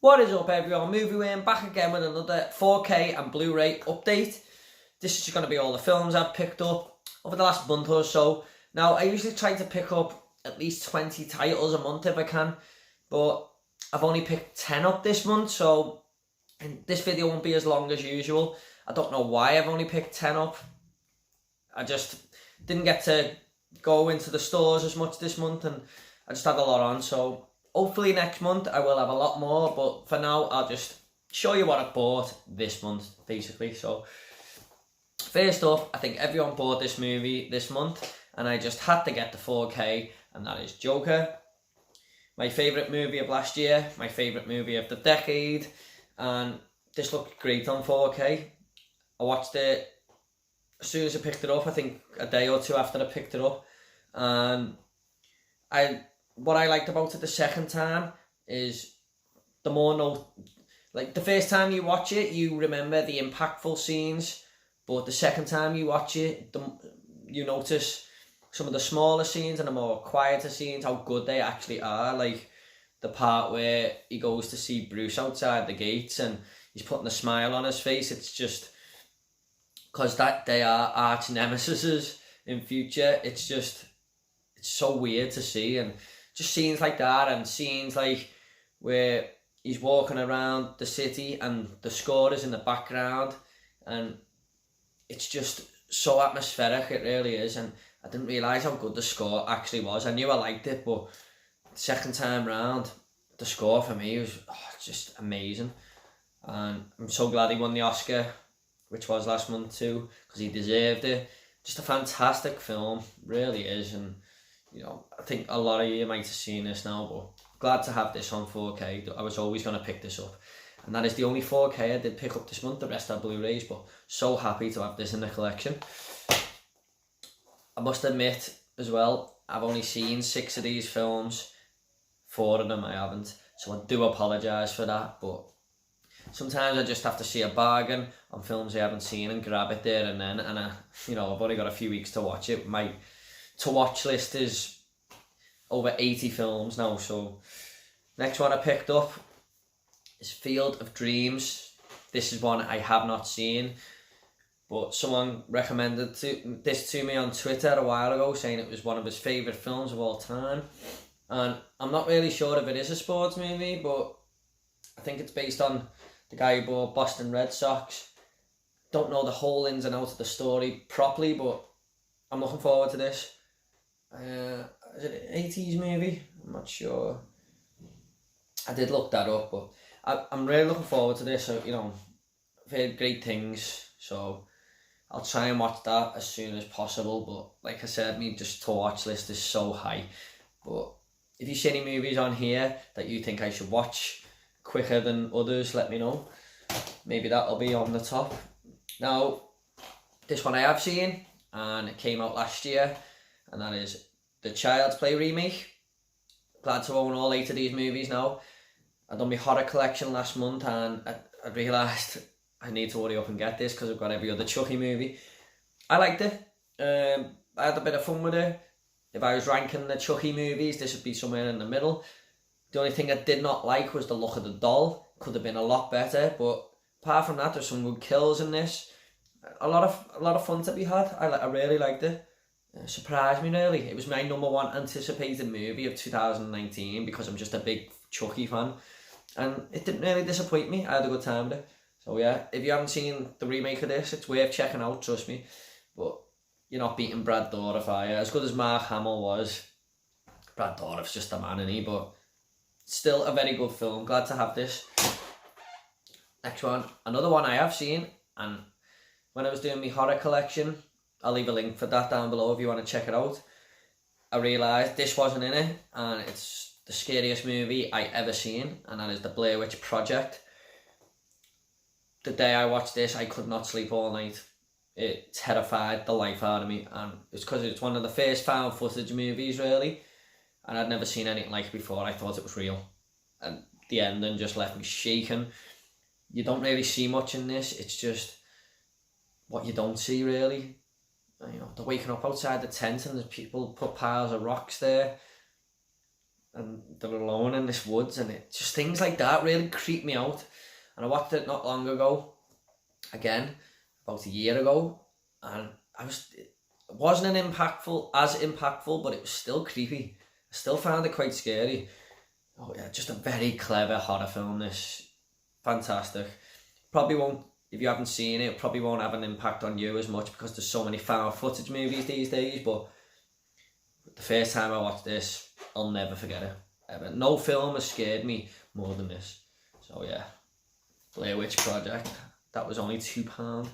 What is up, everyone? Movie Win back again with another 4K and Blu-ray update. This is just going to be all the films I've picked up over the last month or so. Now, I usually try to pick up at least 20 titles a month if I can, but I've only picked 10 up this month, so this video won't be as long as usual. I don't know why I've only picked 10 up. I just didn't get to go into the stores as much this month, and I just had a lot on, so hopefully next month I will have a lot more, but for now I'll just show you what I bought this month, basically. So first up, I think everyone bought this movie this month, and I just had to get the 4K, and that is Joker. My favourite movie of last year, my favourite movie of the decade, and this looked great on 4K. I watched it as soon as I picked it up, I think a day or two after I picked it up, and what I liked about it the second time is the first time you watch it, you remember the impactful scenes, but the second time you watch it, you notice some of the smaller scenes and the more quieter scenes, how good they actually are. Like the part where he goes to see Bruce outside the gates and he's putting a smile on his face. It's just, because that they are arch nemesis in future, it's so weird to see. And just scenes like that, and scenes like where he's walking around the city and the score is in the background, and it's just so atmospheric, it really is. And I didn't realise how good the score actually was. I knew I liked it, but the second time round, the score for me was just amazing. And I'm so glad he won the Oscar, which was last month too, because he deserved it. Just a fantastic film, really is. And you know, I think a lot of you might have seen this now, but glad to have this on 4K. I was always going to pick this up. And that is the only 4K I did pick up this month. The rest are Blu-rays, but so happy to have this in the collection. I must admit as well, I've only seen 6 of these films. 4 of them I haven't. So I do apologise for that, but sometimes I just have to see a bargain on films I haven't seen and grab it there and then. And I've only got a few weeks to watch it. My to-watch list is over 80 films now. So next one I picked up is Field of Dreams. This is one I have not seen, but someone recommended this to me on Twitter a while ago, saying it was one of his favourite films of all time. And I'm not really sure if it is a sports movie, but I think it's based on the guy who bought Boston Red Sox. Don't know the whole ins and outs of the story properly, but I'm looking forward to this. Is it an 80s movie? I'm not sure. I did look that up, but I'm really looking forward to this. So, I've heard great things, so I'll try and watch that as soon as possible. But like I said, my just to watch list is so high. But if you see any movies on here that you think I should watch quicker than others, let me know. Maybe that'll be on the top. Now, this one I have seen, and it came out last year, and that is the Child's Play remake. Glad to own all 8 of these movies now. I done my horror collection last month, and I realised I need to hurry up and get this because I've got every other Chucky movie. I liked it. I had a bit of fun with it. If I was ranking the Chucky movies, this would be somewhere in the middle. The only thing I did not like was the look of the doll. Could have been a lot better, but apart from that, there's some good kills in this. A lot of fun to be had. I really liked it. Surprised me really. It was my #1 anticipated movie of 2019 because I'm just a big Chucky fan, and it didn't really disappoint me. I had a good time with it. So yeah, if you haven't seen the remake of this, it's worth checking out, trust me. But you're not beating Brad Dourif, are you? As good as Mark Hamill was, Brad Dourif's just a man, isn't he? But still a very good film. Glad to have this. Next one, another one I have seen, and when I was doing my horror collection, I'll leave a link for that down below if you want to check it out. I realised this wasn't in it, and it's the scariest movie I ever seen, and that is the Blair Witch Project. The day I watched this, I could not sleep all night. It terrified the life out of me, and it's because it's one of the first found footage movies really, and I'd never seen anything like it before. I thought it was real, and the ending just left me shaking. You don't really see much in this. It's just what you don't see really. They're waking up outside the tent and there's people put piles of rocks there. and they're alone in this woods, and it just things like that really creep me out. And I watched it not long ago, again, about a year ago, and it wasn't as impactful, but it was still creepy. I still found it quite scary. Oh yeah, just a very clever horror film, this. Fantastic. Probably won't, if you haven't seen it, probably won't have an impact on you as much because there's so many found footage movies these days, but the first time I watched this, I'll never forget it, ever. No film has scared me more than this. So yeah, Blair Witch Project, that was only £2.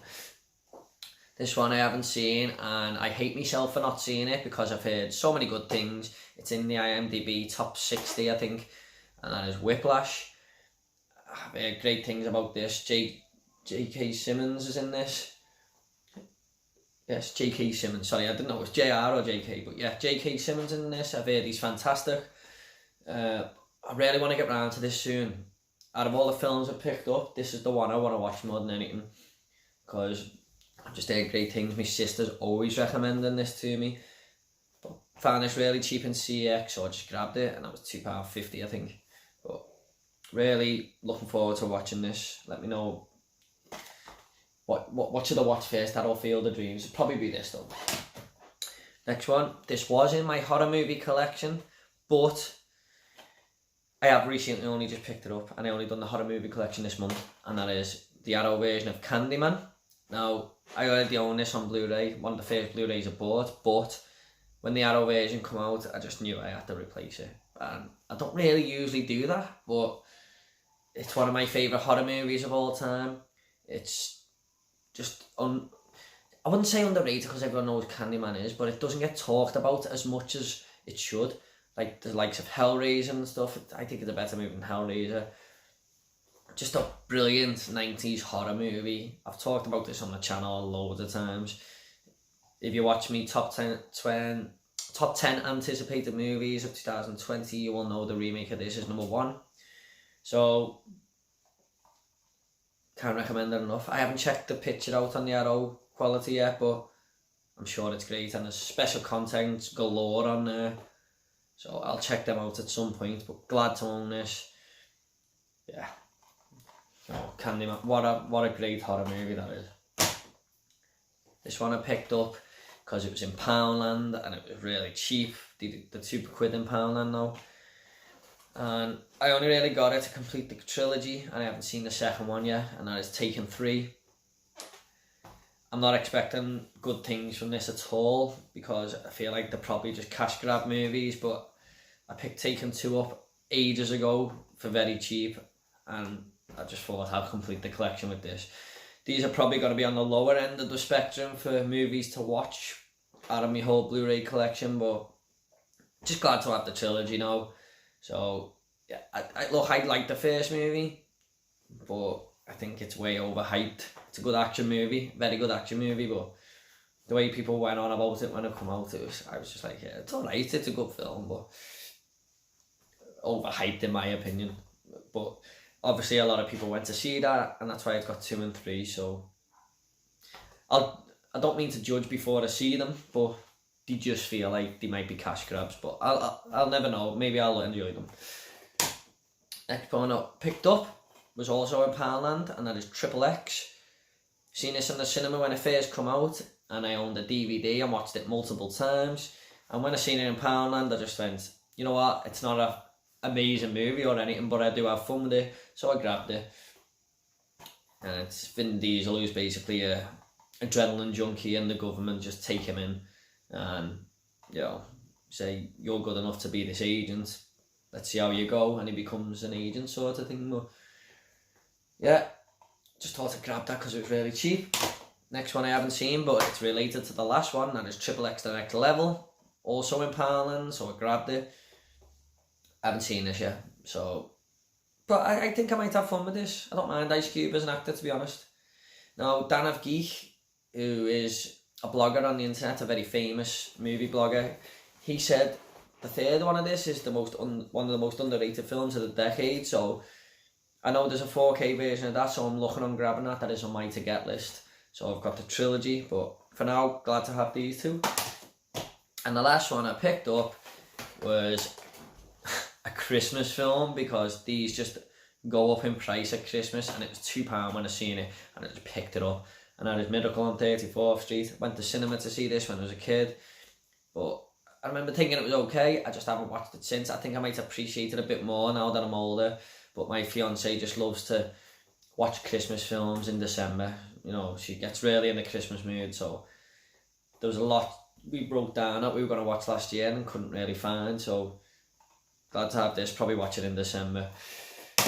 This one I haven't seen, and I hate myself for not seeing it because I've heard so many good things. It's in the IMDb top 60, I think, and that is Whiplash. I've heard great things about this. J.K. Simmons is in this. Yes, J.K. Simmons. Sorry, I didn't know it was J.R. or J.K. But yeah, J.K. Simmons in this. I've heard he's fantastic. I really want to get round to this soon. Out of all the films I've picked up, this is the one I want to watch more than anything. Because I've just heard great things. My sister's always recommending this to me. But found this really cheap in CX, so I just grabbed it. And that was £2.50, I think. But really looking forward to watching this. Let me know what should I watch first. That'll Field of Dreams. It'll probably be this though. Next one. This was in my horror movie collection, but I have recently only just picked it up, and I only done the horror movie collection this month, and that is the Arrow version of Candyman. Now, I already own this on Blu-ray, one of the first Blu-rays I bought, but when the Arrow version come out, I just knew I had to replace it. And I don't really usually do that, but it's one of my favourite horror movies of all time. It's just, I wouldn't say underrated because everyone knows Candyman is, but it doesn't get talked about as much as it should. Like the likes of Hellraiser and stuff, I think it's a better movie than Hellraiser. Just a brilliant 90s horror movie. I've talked about this on the channel loads of times. If you watch me top 10 anticipated movies of 2020, you will know the remake of this is number 1. So, can't recommend it enough. I haven't checked the picture out on the Arrow quality yet, but I'm sure it's great, and there's special content galore on there. So I'll check them out at some point, but glad to own this. Yeah. Oh, Candyman, what a great horror movie that is. This one I picked up because it was in Powerland and it was really cheap. The £2 in Powerland now. And I only really got it to complete the trilogy, and I haven't seen the second one yet, and that is Taken 3. I'm not expecting good things from this at all because I feel like they're probably just cash grab movies, but I picked Taken 2 up ages ago for very cheap, and I just thought I'll complete the collection with this. These are probably going to be on the lower end of the spectrum for movies to watch out of my whole Blu-ray collection, but just glad to have the trilogy now. So, yeah, I like the first movie, but I think it's way overhyped. It's a good action movie, very good action movie, but the way people went on about it when it came out, I was just like, yeah, it's alright, it's a good film, but overhyped in my opinion. But obviously a lot of people went to see that, and that's why I've got 2 and 3, so I don't mean to judge before I see them, but they just feel like they might be cash grabs, but I'll never know. Maybe I'll enjoy them. Next one I picked up was also in Powerland, and that is XXX. Seen this in the cinema when it first come out, and I owned a DVD and watched it multiple times. And when I seen it in Powerland, I just went, you know what, it's not a amazing movie or anything, but I do have fun with it, so I grabbed it. And it's Vin Diesel, who's basically a adrenaline junkie, and the government just take him in and, you know, say, you're good enough to be this agent, let's see how you go, and he becomes an agent sort of thing. But yeah, just thought I'd grab that because it was really cheap. Next one I haven't seen, but it's related to the last one, that is XXX The Next Level, also in Powerland, so I grabbed it. I haven't seen this yet, so, but I think I might have fun with this. I don't mind Ice Cube as an actor, to be honest. Now, Dan of Geek, who is a blogger on the internet, a very famous movie blogger, he said the third one of this is one of the most underrated films of the decade. So I know there's a 4K version of that, so I'm looking on grabbing that. That is on my to get list. So I've got the trilogy, but for now, glad to have these two. And the last one I picked up was Christmas film, because these just go up in price at Christmas, and it was £2 when I seen it, and I just picked it up. And I was Miracle on 34th Street. Went to cinema to see this when I was a kid, but I remember thinking it was okay. I just haven't watched it since. I think I might appreciate it a bit more now that I'm older, but my fiance just loves to watch Christmas films in December. You know, she gets really in the Christmas mood, so there was a lot we broke down that we were going to watch last year and couldn't really find, so glad to have this, probably watch it in December.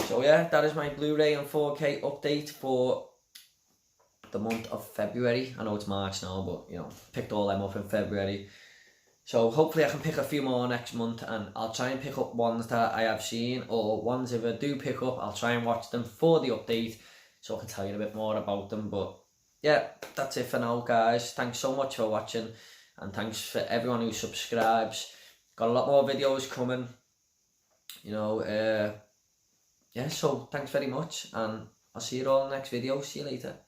So yeah, that is my Blu-ray and 4K update for the month of February. I know it's March now, but you know, picked all them up in February. So hopefully I can pick a few more next month, and I'll try and pick up ones that I have seen, or ones if I do pick up, I'll try and watch them for the update so I can tell you a bit more about them. But yeah, that's it for now, guys. Thanks so much for watching, and thanks for everyone who subscribes. Got a lot more videos coming, you know. Yeah, so thanks very much, and I'll see you all in the next video. See you later.